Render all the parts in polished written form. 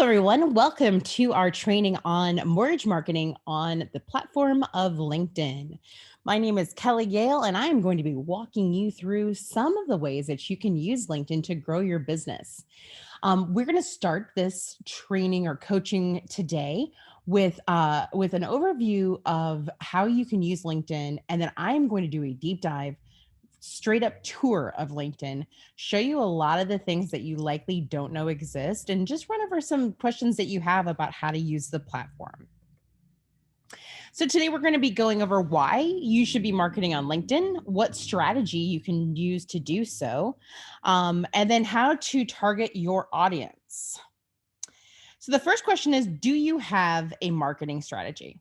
everyone. Welcome to our training on mortgage marketing on the platform of LinkedIn. My name is Kelly Yale, and I'm going to be walking you through some of the ways that you can use LinkedIn to grow your business. We're going to start this training or coaching today with an overview of how you can use LinkedIn, and then I'm going to do a deep dive straight up tour of LinkedIn, show you a lot of the things that you likely don't know exist, and just run over some questions that you have about how to use the platform. So, today we're going to be going over why you should be marketing on LinkedIn, what strategy you can use to do so, and then how to target your audience. So, the first question is, do you have a marketing strategy?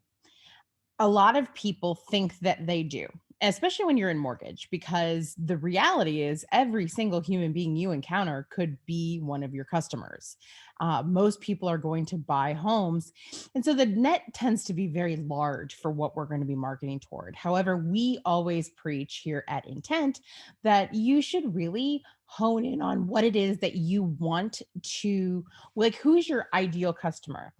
A lot of people think that they do, especially when you're in mortgage, because the reality is every single human being you encounter could be one of your customers. Most people are going to buy homes. And so the net tends to be very large for what we're going to be marketing toward. However, we always preach here at Intent that you should really hone in on what it is that you want to, like, who's your ideal customer.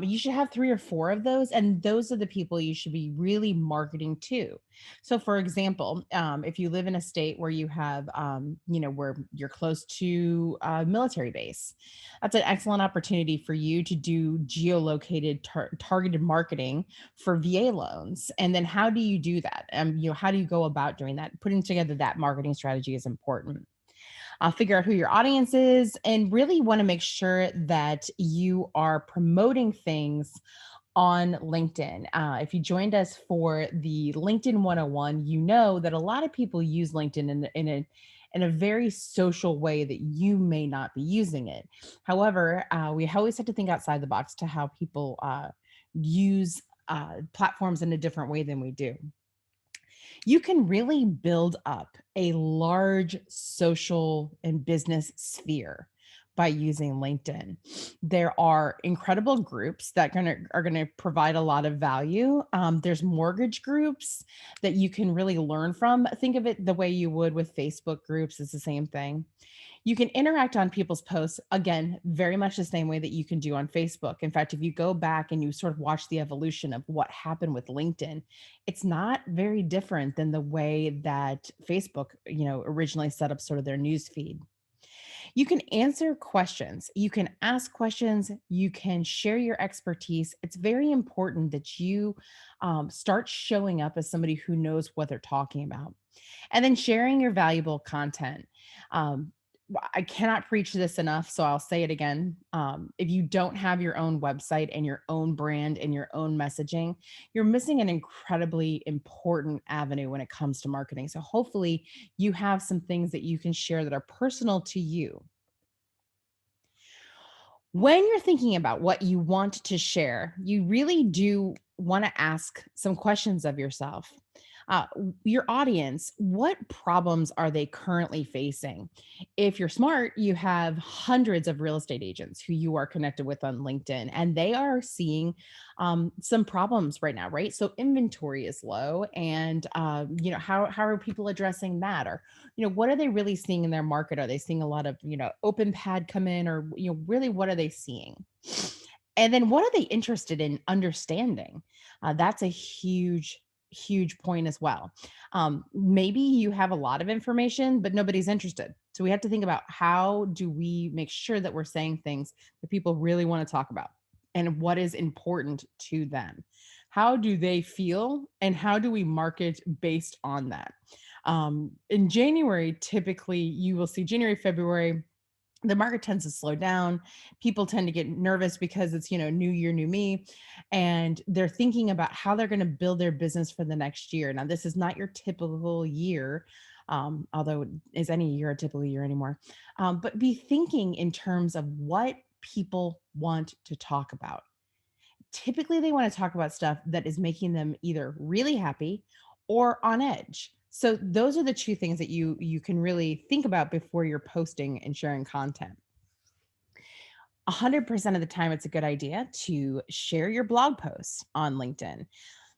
You should have three or four of those, and those are the people you should be really marketing to. So, for example, if you live in a state where you have, where you're close to a military base, that's an excellent opportunity for you to do geolocated targeted marketing for VA loans. And then, how do you do that? How do you go about doing that? Putting together that marketing strategy is important. Figure out who your audience is, and really want to make sure that you are promoting things on LinkedIn. If you joined us for the LinkedIn 101, you know that a lot of people use LinkedIn in a very social way that you may not be using it. However, we always have to think outside the box to how people use platforms in a different way than we do. You can really build up a large social and business sphere by using LinkedIn. There are incredible groups that are going to provide a lot of value. There's mortgage groups that you can really learn from. Think of it the way you would with Facebook groups. It's the same thing. You can interact on people's posts, again, very much the same way that you can do on Facebook. In fact, if you go back and you sort of watch the evolution of what happened with LinkedIn, it's not very different than the way that Facebook, originally set up sort of their news feed. You can answer questions, you can ask questions, you can share your expertise. It's very important that you start showing up as somebody who knows what they're talking about. And then sharing your valuable content. Um, I cannot preach this enough, so I'll say it again. If you don't have your own website and your own brand and your own messaging, you're missing an incredibly important avenue when it comes to marketing. So hopefully, you have some things that you can share that are personal to you. When you're thinking about what you want to share, you really do want to ask some questions of yourself. Your audience, what problems are they currently facing? If you're smart, you have hundreds of real estate agents who you are connected with on LinkedIn, and they are seeing some problems right now, right? So inventory is low, and how are people addressing that? Or what are they really seeing in their market? Are they seeing a lot of open pad come in, or really what are they seeing? And then what are they interested in understanding? That's a huge point as well. Maybe you have a lot of information, but nobody's interested. So we have to think about, how do we make sure that we're saying things that people really want to talk about, and what is important to them? How do they feel, and how do we market based on that? In January, typically you will see January, February, the market tends to slow down. People tend to get nervous because it's, new year, new me. And they're thinking about how they're going to build their business for the next year. Now, this is not your typical year, although is any year a typical year anymore? But be thinking in terms of what people want to talk about. Typically, they want to talk about stuff that is making them either really happy or on edge. So those are the two things that you can really think about before you're posting and sharing content. 100% of the time, it's a good idea to share your blog posts on LinkedIn,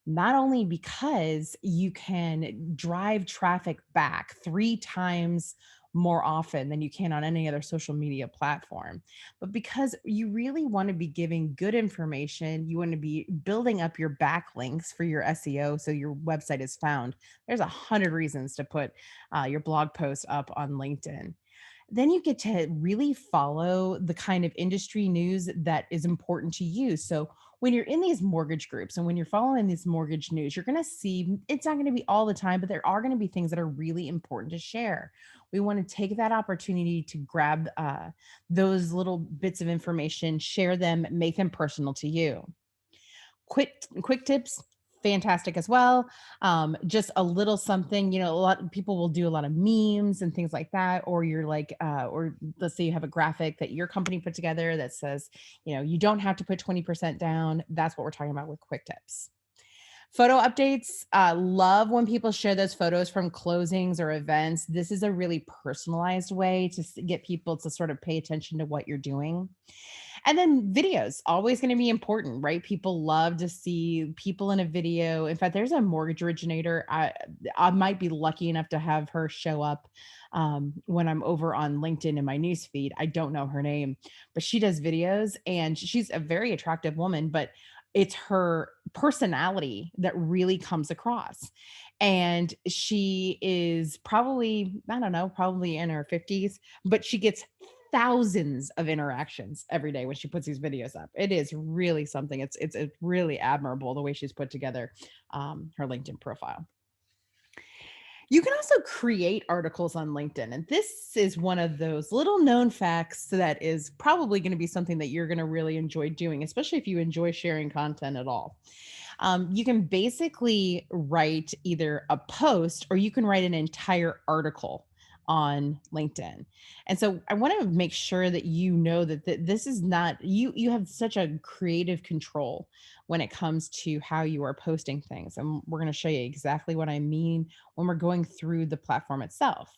not only because you can drive traffic back 3 times more often than you can on any other social media platform. But because you really want to be giving good information, you want to be building up your backlinks for your SEO so your website is found. There's 100 reasons to put your blog post up on LinkedIn. Then you get to really follow the kind of industry news that is important to you. So when you're in these mortgage groups and when you're following this mortgage news, you're going to see it's not going to be all the time, but there are going to be things that are really important to share. We want to take that opportunity to grab those little bits of information, share them, make them personal to you. Quick tips, fantastic as well. Just a little something, a lot of people will do a lot of memes and things like that, or you're like, or let's say you have a graphic that your company put together that says, you don't have to put 20% down. That's what we're talking about with quick tips. Photo updates, love when people share those photos from closings or events. This is a really personalized way to get people to sort of pay attention to what you're doing. And then videos, always going to be important, right? People love to see people in a video. In fact, there's a mortgage originator. I might be lucky enough to have her show up when I'm over on LinkedIn in my news feed. I don't know her name, but she does videos and she's a very attractive woman, but it's her personality that really comes across. And she is probably, I don't know, probably in her 50s, but she gets thousands of interactions every day when she puts these videos up. It is really something. It's really admirable the way she's put together her LinkedIn profile. You can also create articles on LinkedIn. And this is one of those little known facts that is probably going to be something that you're going to really enjoy doing, especially if you enjoy sharing content at all. You can basically write either a post or you can write an entire article on LinkedIn. And so I want to make sure that you know that this is not you have such a creative control when it comes to how you are posting things. And we're going to show you exactly what I mean when we're going through the platform itself.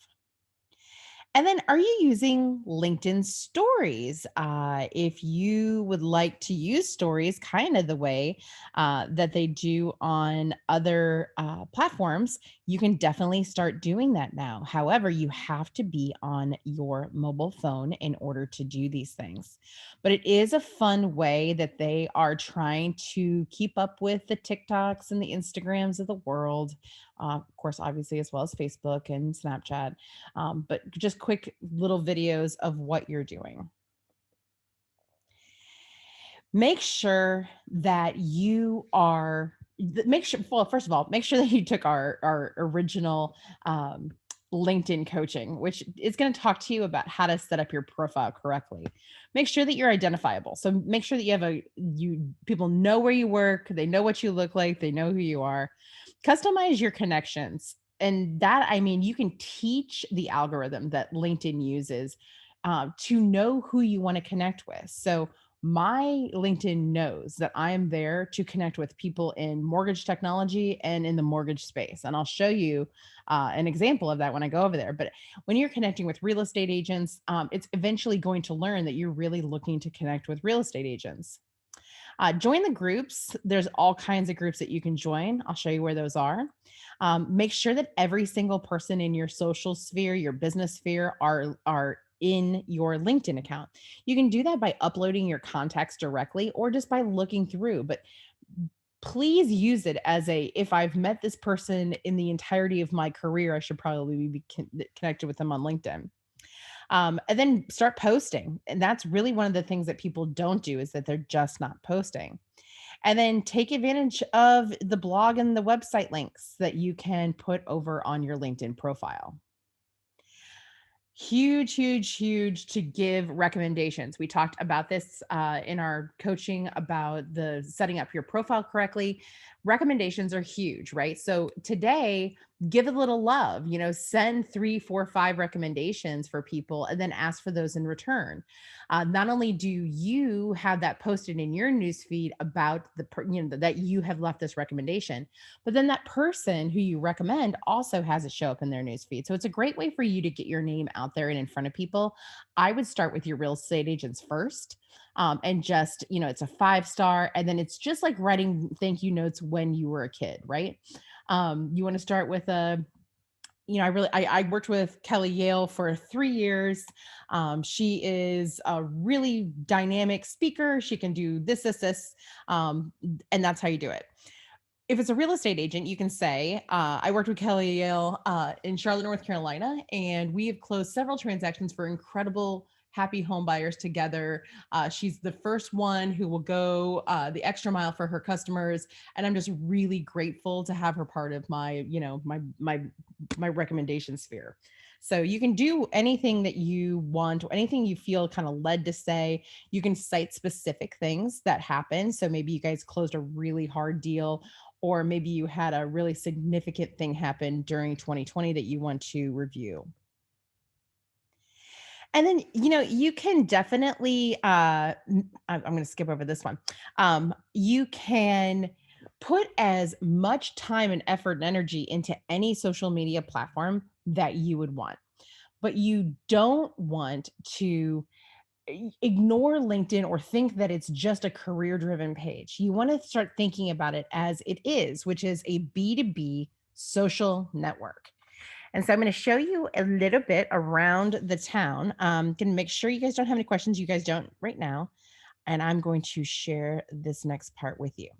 And then, are you using LinkedIn stories? If you would like to use stories kind of the way that they do on other platforms, you can definitely start doing that now. However, you have to be on your mobile phone in order to do these things. But it is a fun way that they are trying to keep up with the TikToks and the Instagrams of the world. Of course, obviously, as well as Facebook and Snapchat, but just quick little videos of what you're doing. Make sure that you are make sure well, first of all, make sure that you took our original LinkedIn coaching, which is going to talk to you about how to set up your profile correctly. Make sure that you're identifiable. So make sure that you people know where you work, they know what you look like, they know who you are. Customize your connections. And that, I mean, you can teach the algorithm that LinkedIn uses to know who you want to connect with. So my LinkedIn knows that I am there to connect with people in mortgage technology and in the mortgage space. And I'll show you an example of that when I go over there. But when you're connecting with real estate agents, it's eventually going to learn that you're really looking to connect with real estate agents. Join the groups. There's all kinds of groups that you can join. I'll show you where those are. Make sure that every single person in your social sphere, your business sphere, are in your LinkedIn account. You can do that by uploading your contacts directly or just by looking through. But please use it as a if I've met this person in the entirety of my career, I should probably be connected with them on LinkedIn. And then start posting. And that's really one of the things that people don't do is that they're just not posting. And then take advantage of the blog and the website links that you can put over on your LinkedIn profile. Huge, huge, huge to give recommendations. We talked about this in our coaching about the setting up your profile correctly. Recommendations are huge, right? So today, give a little love, send 3, 4, 5 recommendations for people and then ask for those in return. Not only do you have that posted in your newsfeed about that you have left this recommendation, but then that person who you recommend also has it show up in their newsfeed. So it's a great way for you to get your name out there and in front of people. I would start with your real estate agents first. And just, it's a 5 star. And then it's just like writing thank you notes when you were a kid, right? You want to start with I worked with Kelly Yale for 3 years. She is a really dynamic speaker. She can do this, um, and that's how you do it. If it's a real estate agent, you can say, I worked with Kelly Yale in Charlotte, North Carolina, and we have closed several transactions for incredible happy home buyers together. She's the first one who will go the extra mile for her customers, and I'm just really grateful to have her part of my recommendation sphere. So you can do anything that you want, or anything you feel kind of led to say. You can cite specific things that happen. So maybe you guys closed a really hard deal, or maybe you had a really significant thing happen during 2020 that you want to review. And then, you can definitely, I'm going to skip over this one. You can put as much time and effort and energy into any social media platform that you would want, but you don't want to ignore LinkedIn or think that it's just a career driven page. You want to start thinking about it as it is, which is a B2B social network. And so I'm going to show you a little bit around the town. Can make sure you guys don't have any questions. You guys don't right now. And I'm going to share this next part with you.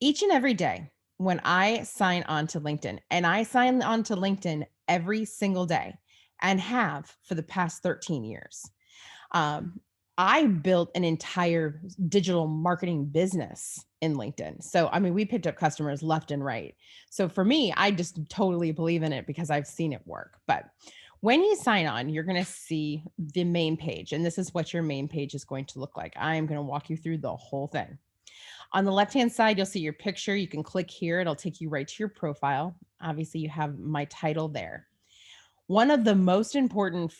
Each and every day when I sign on to LinkedIn, and I sign on to LinkedIn every single day and have for the past 13 years, um, I built an entire digital marketing business in LinkedIn. So, I mean, we picked up customers left and right. So, for me, I just totally believe in it because I've seen it work. But when you sign on, you're going to see the main page. And this is what your main page is going to look like. I am going to walk you through the whole thing. On the left-hand side, you'll see your picture. You can click here. It'll take you right to your profile. Obviously, you have my title there. One of the most important,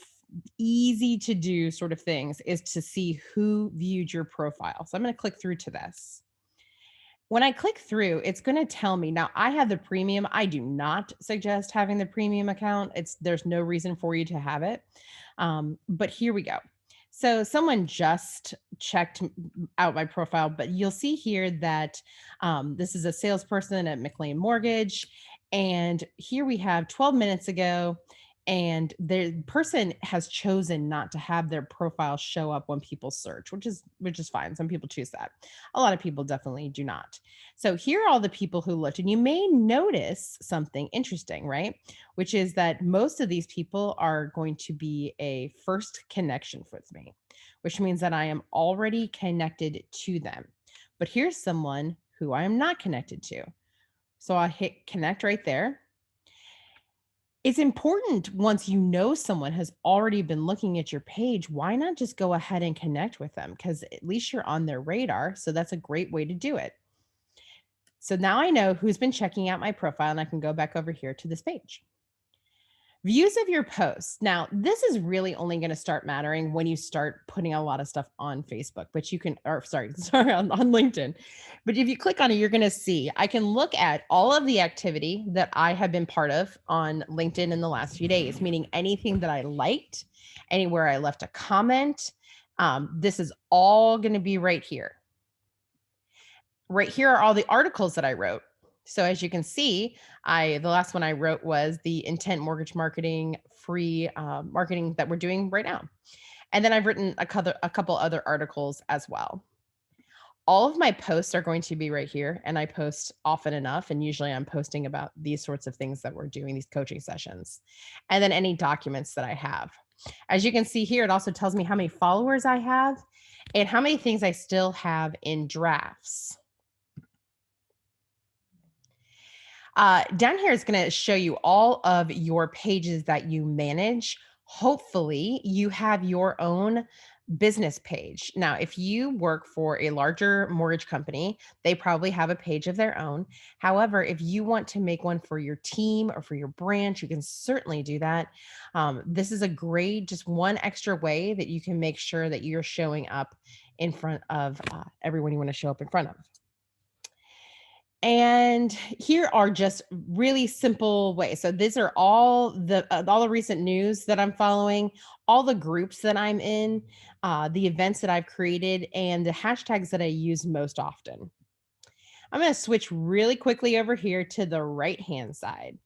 easy to do sort of things is to see who viewed your profile. So I'm going to click through to this. When I click through, it's going to tell me. Now, I have the premium. I do not suggest having the premium account. There's no reason for you to have it. But here we go. So someone just checked out my profile, but you'll see here that this is a salesperson at McLean Mortgage. And here we have 12 minutes ago, and the person has chosen not to have their profile show up when people search, which is fine. Some people choose that. A lot of people definitely do not. So here are all the people who looked, and you may notice something interesting, right? Which is that most of these people are going to be a first connection with me, which means that I am already connected to them. But here's someone who I am not connected to. So I hit connect right there. It's important, once you know someone has already been looking at your page, why not just go ahead and connect with them? Because at least you're on their radar. So that's a great way to do it. So now I know who's been checking out my profile, and I can go back over here to this page. Views of your posts. Now, this is really only going to start mattering when you start putting a lot of stuff on Facebook, but you can, or sorry, on LinkedIn. But if you click on it, you're going to see I can look at all of the activity that I have been part of on LinkedIn in the last few days, meaning anything that I liked, anywhere I left a comment. This is all going to be right here. Right here are all the articles that I wrote. So as you can see, the last one I wrote was the intent mortgage marketing free marketing that we're doing right now. And then I've written a couple other articles as well. All of my posts are going to be right here, and I post often enough. And usually I'm posting about these sorts of things that we're doing, these coaching sessions, and then any documents that I have. As you can see here, it also tells me how many followers I have and how many things I still have in drafts. Down here is going to show you all of your pages that you manage. Hopefully, you have your own business page. Now, if you work for a larger mortgage company, they probably have a page of their own. However, if you want to make one for your team or for your branch, you can certainly do that. This is a great, just one extra way that you can make sure that you're showing up in front of everyone you want to show up in front of. And here are just really simple ways. So these are all the recent news that I'm following, all the groups that I'm in, the events that I've created, and the hashtags that I use most often. I'm going to switch really quickly over here to the right-hand side.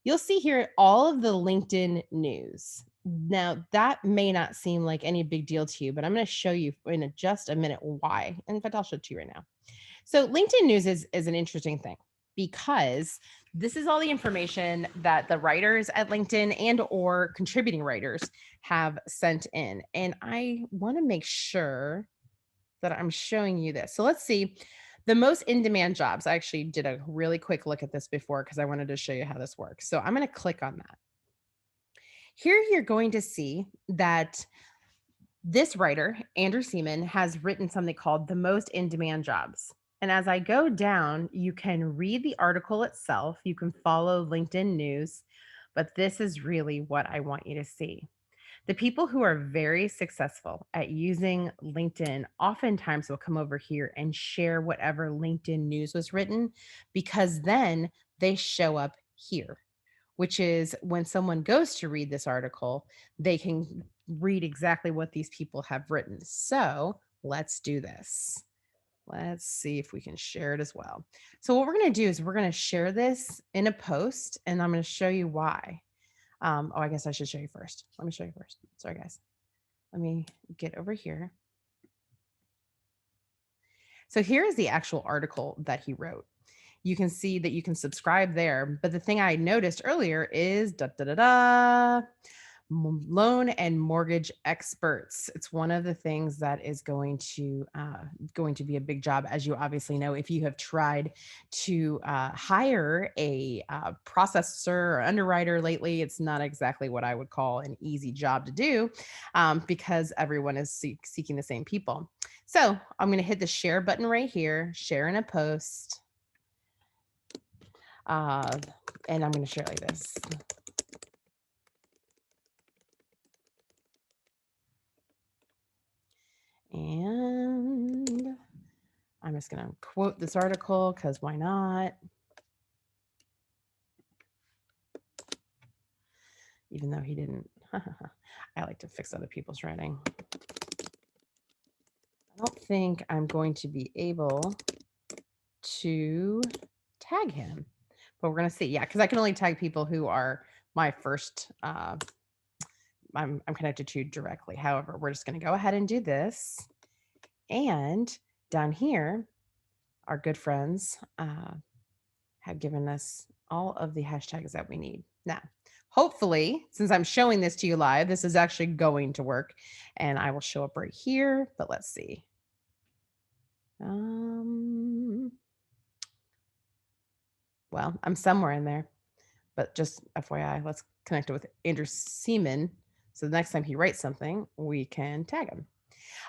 you'll see here all of the LinkedIn news. Now, that may not seem like any big deal to you, but I'm going to show you in just a minute why. And in fact, I'll show it to you right now. So, LinkedIn news is an interesting thing because this is all the information that the writers at LinkedIn and or contributing writers have sent in. And I want to make sure that I'm showing you this. So let's see. The most in demand jobs. I actually did a really quick look at this before because I wanted to show you how this works. So I'm going to click on that. Here you're going to see that this writer, Andrew Seaman, has written something called the most in demand jobs. And as I go down, you can read the article itself. You can follow LinkedIn news, but this is really what I want you to see. The people who are very successful at using LinkedIn oftentimes will come over here and share whatever LinkedIn news was written because then they show up here, which is when someone goes to read this article, they can read exactly what these people have written. So let's do this. Let's see if we can share it as well. So, what we're going to do is we're going to share this in a post, and I'm going to show you why. Oh, I guess I should show you first. Let me show you first. Sorry, guys. Let me get over here. So here is the actual article that he wrote. You can see that you can subscribe there. But the thing I noticed earlier is da da da da. Loan and mortgage experts. It's one of the things that is going to be a big job, as you obviously know. If you have tried to hire a processor or underwriter lately, it's not exactly what I would call an easy job to do because everyone is seeking the same people. So I'm going to hit the share button right here, share in a post, and I'm going to share like this. And I'm just going to quote this article because why not? Even though he didn't. I like to fix other people's writing. I don't think I'm going to be able to tag him, but we're going to see. Yeah, because I can only tag people who are my first, I'm connected to directly. However, we're just going to go ahead and do this. And down here, our good friends have given us all of the hashtags that we need. Now, hopefully, since I'm showing this to you live, this is actually going to work and I will show up right here, but let's see. Well, I'm somewhere in there, but just FYI, let's connect it with Andrew Seaman. So the next time he writes something, we can tag him.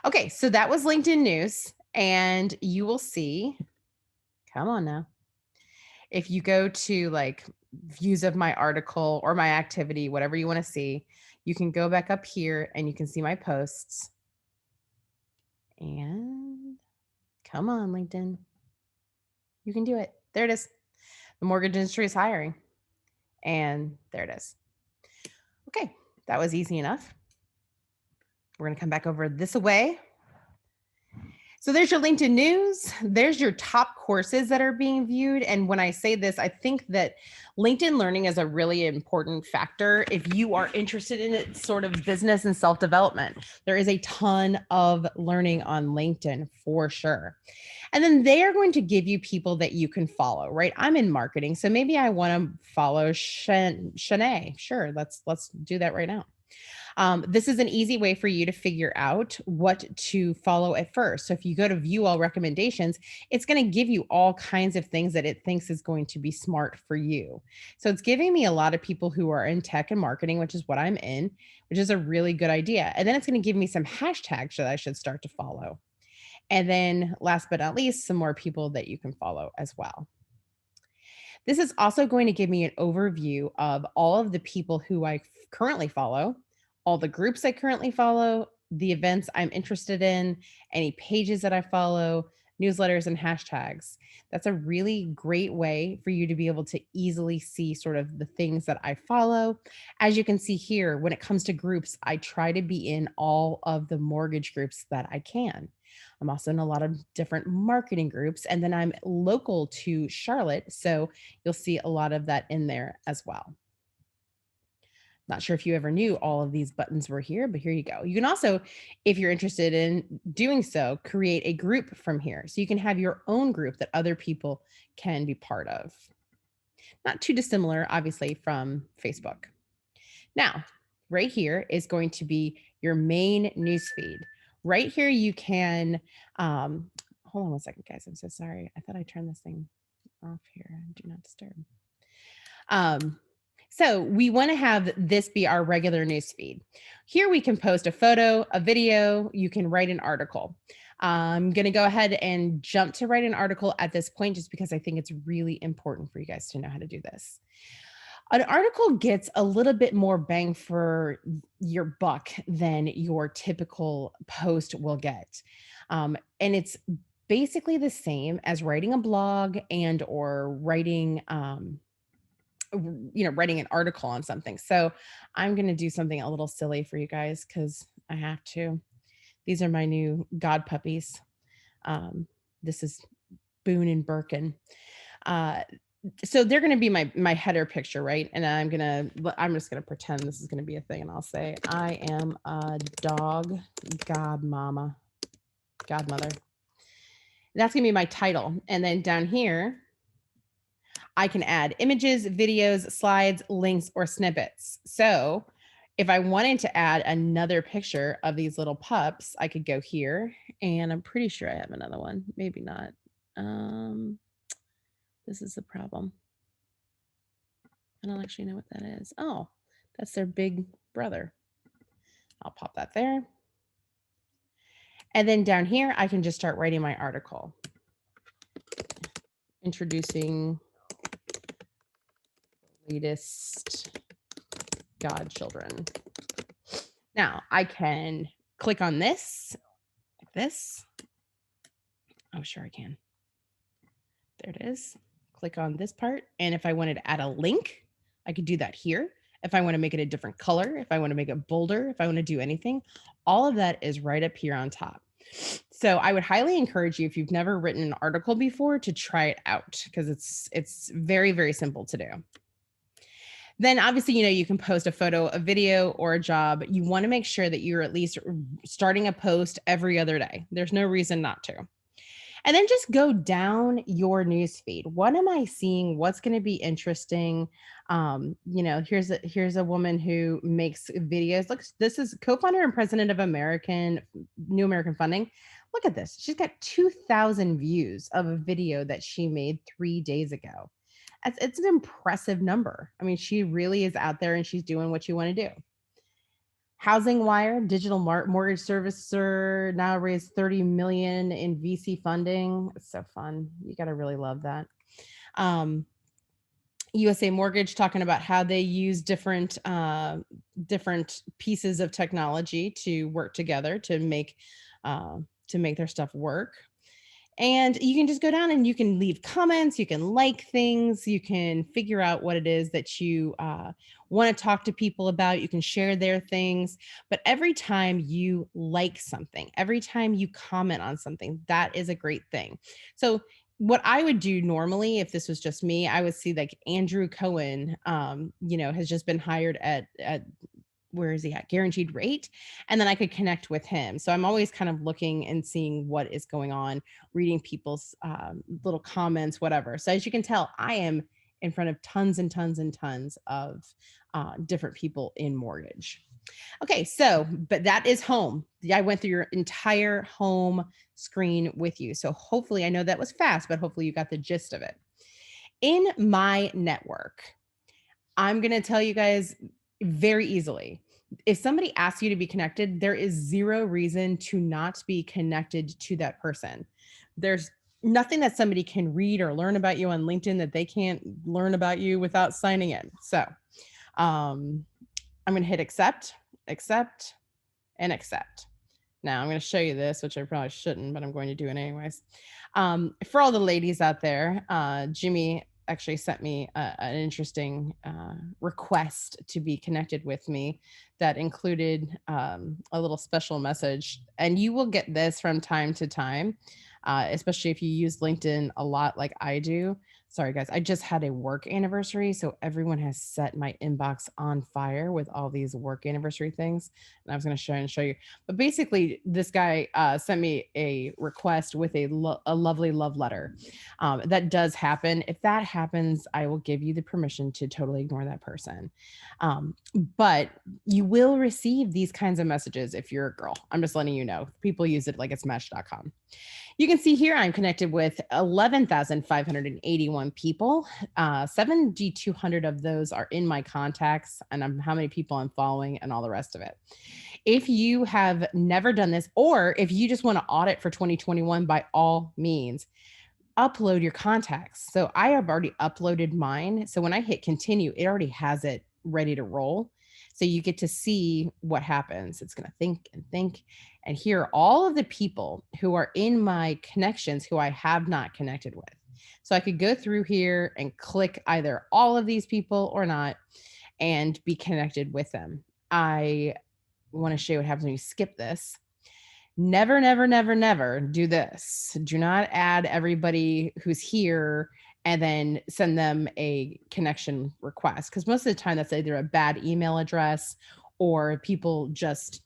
Okay, so that was LinkedIn news, and you will see, come on now. If you go to like views of my article or my activity, whatever you want to see, you can go back up here and you can see my posts. And come on, LinkedIn. You can do it. There it is. The mortgage industry is hiring. And there it is. Okay, that was easy enough. We're going to come back over this way. So there's your LinkedIn news. There's your top courses that are being viewed. And when I say this, I think that LinkedIn learning is a really important factor if you are interested in it, sort of business and self-development. There is a ton of learning on LinkedIn for sure. And then they are going to give you people that you can follow, right? I'm in marketing, so maybe I want to follow Shanae. Sure, let's do that right now. This is an easy way for you to figure out what to follow at first. So if you go to view all recommendations, it's going to give you all kinds of things that it thinks is going to be smart for you. So it's giving me a lot of people who are in tech and marketing, which is what I'm in, which is a really good idea. And then it's going to give me some hashtags that I should start to follow. And then last but not least, some more people that you can follow as well. This is also going to give me an overview of all of the people who I currently follow, all the groups I currently follow, the events I'm interested in, any pages that I follow, newsletters, and hashtags. That's a really great way for you to be able to easily see sort of the things that I follow. As you can see here, when it comes to groups, I try to be in all of the mortgage groups that I can. I'm also in a lot of different marketing groups, and then I'm local to Charlotte. So you'll see a lot of that in there as well. Not sure if you ever knew all of these buttons were here, but here you go. You can also, if you're interested in doing so, create a group from here. So you can have your own group that other people can be part of. Not too dissimilar, obviously, from Facebook. Now, right here is going to be your main newsfeed. Right here, you can, hold on one second, guys. I'm so sorry. I thought I turned this thing off here. Do not disturb. So we want to have this be our regular news feed. Here we can post a photo, a video, you can write an article. I'm going to go ahead and jump to write an article at this point just because I think it's really important for you guys to know how to do this. An article gets a little bit more bang for your buck than your typical post will get. And it's basically the same as writing a blog and or writing writing an article on something. So I'm going to do something a little silly for you guys because I have to. These are my new god puppies. This is Boone and Birkin. So they're going to be my header picture, right? And I'm just going to pretend this is going to be a thing, and I'll say I am a dog godmother. That's going to be my title. And then down here, I can add images, videos, slides, links, or snippets. So if I wanted to add another picture of these little pups, I could go here, and I'm pretty sure I have another one. Maybe not. This is the problem. I don't actually know what that is. Oh, that's their big brother. I'll pop that there. And then down here, I can just start writing my article. Introducing latest godchildren. Now I can click on this like this. Oh, sure I can. There it is. Click on this part. And if I wanted to add a link, I could do that here. If I want to make it a different color, if I want to make it bolder, if I want to do anything, all of that is right up here on top. So I would highly encourage you, if you've never written an article before, to try it out because it's very, very simple to do. Then obviously, you can post a photo, a video, or a job. You want to make sure that you're at least starting a post every other day. There's no reason not to. And then just go down your news feed. What am I seeing? What's going to be interesting? Here's a woman who makes videos. Look, this is co-founder and president of New American Funding. Look at this. She's got 2,000 views of a video that she made 3 days ago. It's an impressive number. I mean, she really is out there and she's doing what you want to do. Housing Wire, digital mortgage servicer, now raised 30 million in VC funding. It's so fun. You got to really love that. USA Mortgage talking about how they use different pieces of technology to work together to make their stuff work. And you can just go down and you can leave comments, you can like things, you can figure out what it is that you want to talk to people about. You can share their things. But every time you like something, every time you comment on something, that is a great thing. So what I would do normally, if this was just me, I would see like Andrew Cohen, has just been hired at where is he at? Guaranteed Rate. And then I could connect with him. So I'm always kind of looking and seeing what is going on, reading people's little comments, whatever. So as you can tell, I am in front of tons and tons and tons of different people in mortgage. Okay, but that is home. I went through your entire home screen with you. So hopefully, I know that was fast, but hopefully you got the gist of it. In my network, I'm going to tell you guys very easily. If somebody asks you to be connected, there is zero reason to not be connected to that person. There's nothing that somebody can read or learn about you on LinkedIn that they can't learn about you without signing in. So I'm going to hit accept, and accept. Now I'm going to show you this, which I probably shouldn't, but I'm going to do it anyways. For all the ladies out there, Jimmy actually sent me an interesting request to be connected with me that included a little special message. And you will get this from time to time, especially if you use LinkedIn a lot like I do. Sorry, guys. I just had a work anniversary, so everyone has set my inbox on fire with all these work anniversary things. And I was going to show you. But basically, this guy sent me a request with a lovely love letter. That does happen. If that happens, I will give you the permission to totally ignore that person. But you will receive these kinds of messages if you're a girl. I'm just letting you know. People use it like it's match.com. You can see here I'm connected with 11,581 people. 7,200 of those are in my contacts, and how many people I'm following, and all the rest of it. If you have never done this, or if you just want to audit for 2021, by all means, upload your contacts. So I have already uploaded mine. So when I hit continue, it already has it ready to roll. So you get to see what happens. It's going to think and think and hear all of the people who are in my connections who I have not connected with. So I could go through here and click either all of these people or not and be connected with them. I want to show you what happens when you skip this. Never, never, never, never do this. Do not add everybody who's here and then send them a connection request, because most of the time that's either a bad email address or people just,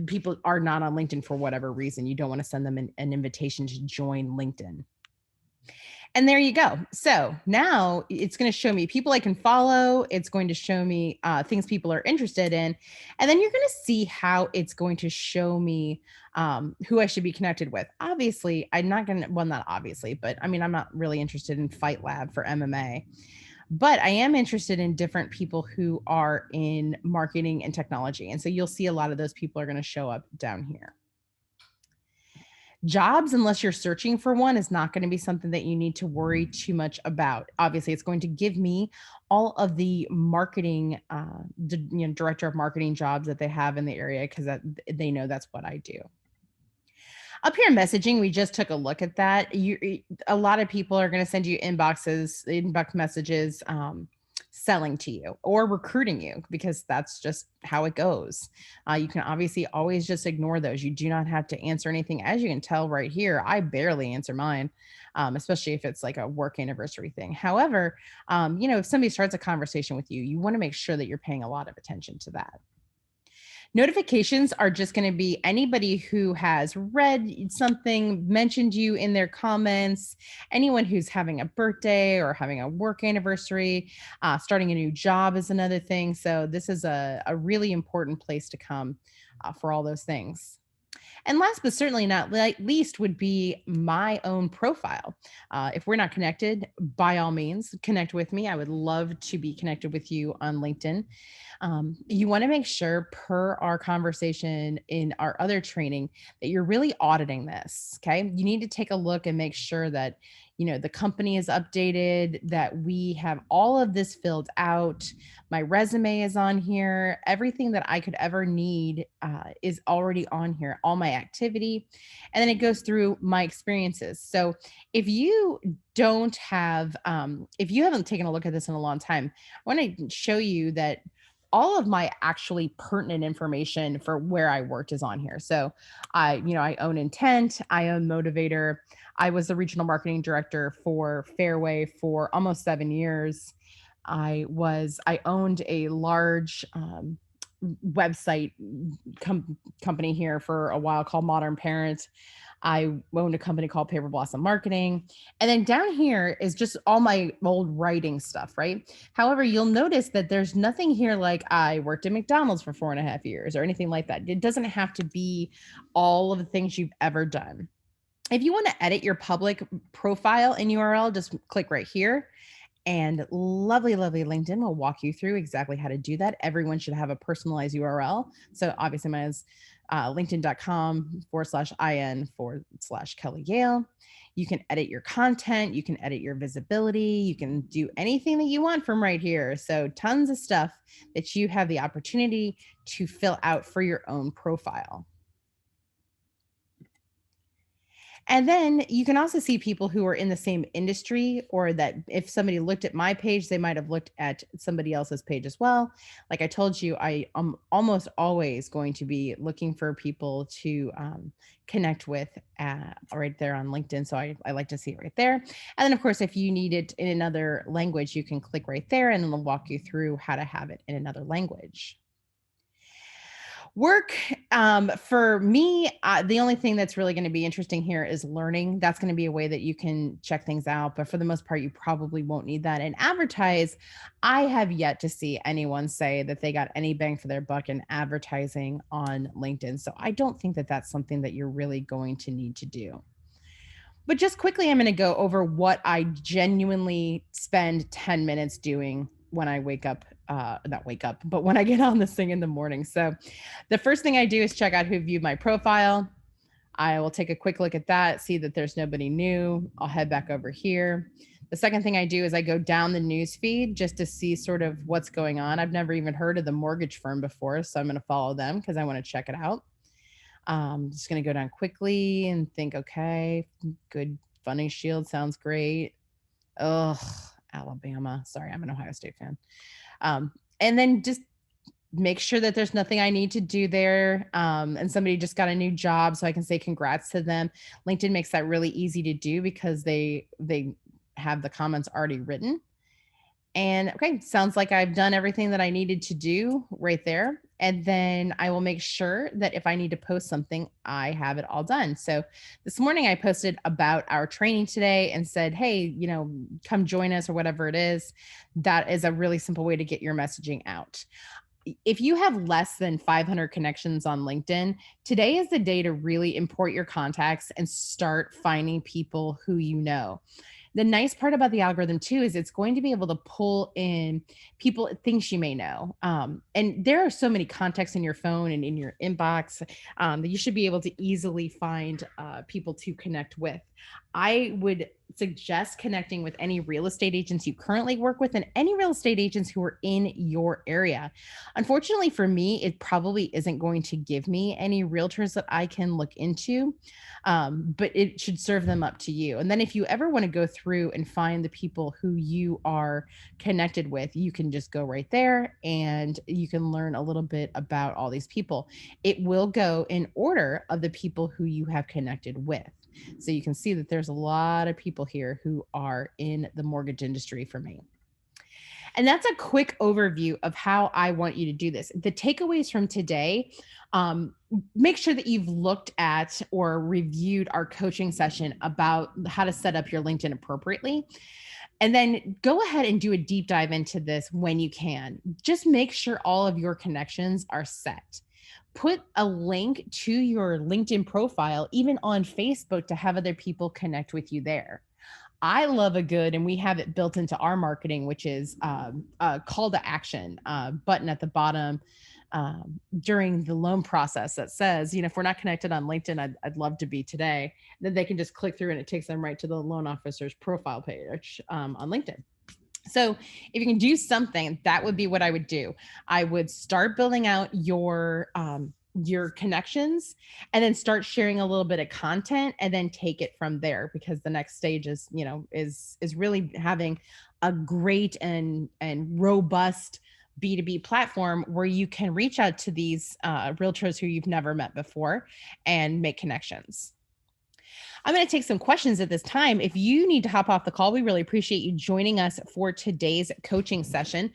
people are not on LinkedIn for whatever reason. You don't want to send them an invitation to join LinkedIn. And there you go. So now it's going to show me people I can follow. It's going to show me things people are interested in. And then you're going to see how it's going to show me who I should be connected with. Obviously, I'm not going to, well, not obviously, but I mean, I'm not really interested in Fight Lab for MMA. But I am interested in different people who are in marketing and technology. And so you'll see a lot of those people are going to show up down here. Jobs, unless you're searching for one, is not going to be something that you need to worry too much about. Obviously, it's going to give me all of the marketing, director of marketing jobs that they have in the area, because they know that's what I do. Up here in messaging, we just took a look at that. A lot of people are going to send you inbox messages, selling to you or recruiting you, because that's just how it goes. You can obviously always just ignore those. You do not have to answer anything. As you can tell right here, I barely answer mine, especially if it's like a work anniversary thing. However, if somebody starts a conversation with you, you want to make sure that you're paying a lot of attention to that. Notifications are just going to be anybody who has read something, mentioned you in their comments, anyone who's having a birthday or having a work anniversary, starting a new job is another thing. So this is a really important place to come for all those things. And last but certainly not least would be my own profile. If we're not connected, by all means, connect with me. I would love to be connected with you on LinkedIn. You want to make sure, per our conversation in our other training, that you're really auditing this. Okay. You need to take a look and make sure that, the company is updated, that we have all of this filled out. My resume is on here. Everything that I could ever need is already on here, all my activity. And then it goes through my experiences. So if you don't have, if you haven't taken a look at this in a long time, I want to show you that all of my actually pertinent information for where I worked is on here. So I own Intent, I own Motivator. I was the regional marketing director for Fairway for almost 7 years. I owned a large website company here for a while called Modern Parent. I owned a company called Paper Blossom Marketing. And then down here is just all my old writing stuff, right? However, you'll notice that there's nothing here like I worked at McDonald's for 4.5 years or anything like that. It doesn't have to be all of the things you've ever done. If you want to edit your public profile and URL, just click right here. And lovely, lovely LinkedIn will walk you through exactly how to do that. Everyone should have a personalized URL. So obviously mine is linkedin.com/in/Kelly Yale. You can edit your content. You can edit your visibility. You can do anything that you want from right here. So tons of stuff that you have the opportunity to fill out for your own profile. And then you can also see people who are in the same industry, or that if somebody looked at my page, they might have looked at somebody else's page as well. Like I told you, I am almost always going to be looking for people to connect with right there on LinkedIn. So I like to see it right there. And then, of course, if you need it in another language, you can click right there and it'll walk you through how to have it in another language. Work, for me, the only thing that's really going to be interesting here is learning. That's going to be a way that you can check things out, but for the most part, you probably won't need that. And advertise, I have yet to see anyone say that they got any bang for their buck in advertising on LinkedIn. So I don't think that that's something that you're really going to need to do. But just quickly, I'm going to go over what I genuinely spend 10 minutes doing when I wake up, not wake up, but when I get on this thing in the morning. So the first thing I do is check out who viewed my profile. I will take a quick look at that, see that there's nobody new. I'll head back over here. The second thing I do is I go down the news feed just to see sort of what's going on. I've never even heard of the mortgage firm before, so I'm going to follow them because I want to check it out. Just going to go down quickly and think, okay, good funding shield sounds great. Ugh, Alabama. Sorry, I'm an Ohio State fan. And then just make sure that there's nothing I need to do there. And somebody just got a new job, so I can say congrats to them. LinkedIn makes that really easy to do because they have the comments already written. And okay, sounds like I've done everything that I needed to do right there. And then I will make sure that if I need to post something, I have it all done. So this morning I posted about our training today and said, hey, come join us or whatever it is. That is a really simple way to get your messaging out. If you have less than 500 connections on LinkedIn, today is the day to really import your contacts and start finding people who you know. The nice part about the algorithm too is it's going to be able to pull in people, things you may know. And there are so many contacts in your phone and in your inbox that you should be able to easily find people to connect with. I would suggest connecting with any real estate agents you currently work with and any real estate agents who are in your area. Unfortunately for me, it probably isn't going to give me any realtors that I can look into, but it should serve them up to you. And then if you ever want to go through and find the people who you are connected with, you can just go right there and you can learn a little bit about all these people. It will go in order of the people who you have connected with. So you can see that there's a lot of people here who are in the mortgage industry for me. And that's a quick overview of how I want you to do this. The takeaways from today, make sure that you've looked at or reviewed our coaching session about how to set up your LinkedIn appropriately. And then go ahead and do a deep dive into this when you can. Just make sure all of your connections are set. Put a link to your LinkedIn profile, even on Facebook, to have other people connect with you there. I love a good, and we have it built into our marketing, which is a call to action button at the bottom during the loan process that says, if we're not connected on LinkedIn, I'd love to be today. Then they can just click through and it takes them right to the loan officer's profile page on LinkedIn. So if you can do something, that would be what I would do. I would start building out your connections and then start sharing a little bit of content and then take it from there, because the next stage is really having a great and robust B2B platform where you can reach out to these realtors who you've never met before and make connections. I'm going to take some questions at this time. If you need to hop off the call, we really appreciate you joining us for today's coaching session.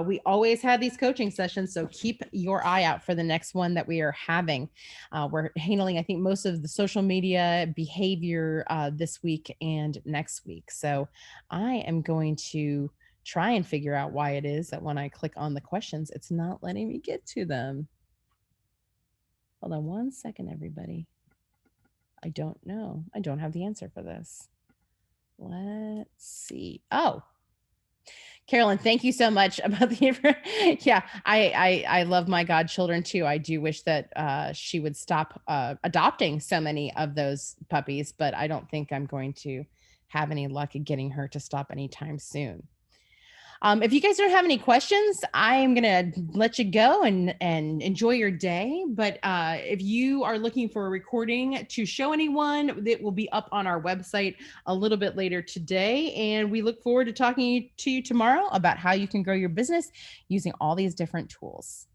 We always have these coaching sessions, so keep your eye out for the next one that we are having. We're handling, I think, most of the social media behavior this week and next week. So I am going to try and figure out why it is that when I click on the questions, it's not letting me get to them. Hold on one second, everybody. I don't know. I don't have the answer for this. Let's see. Oh, Carolyn, thank you so much about the yeah. I love my godchildren too. I do wish that she would stop adopting so many of those puppies, but I don't think I'm going to have any luck at getting her to stop anytime soon. If you guys don't have any questions, I am gonna let you go and enjoy your day. But if you are looking for a recording to show anyone, it will be up on our website a little bit later today. And we look forward to talking to you tomorrow about how you can grow your business using all these different tools.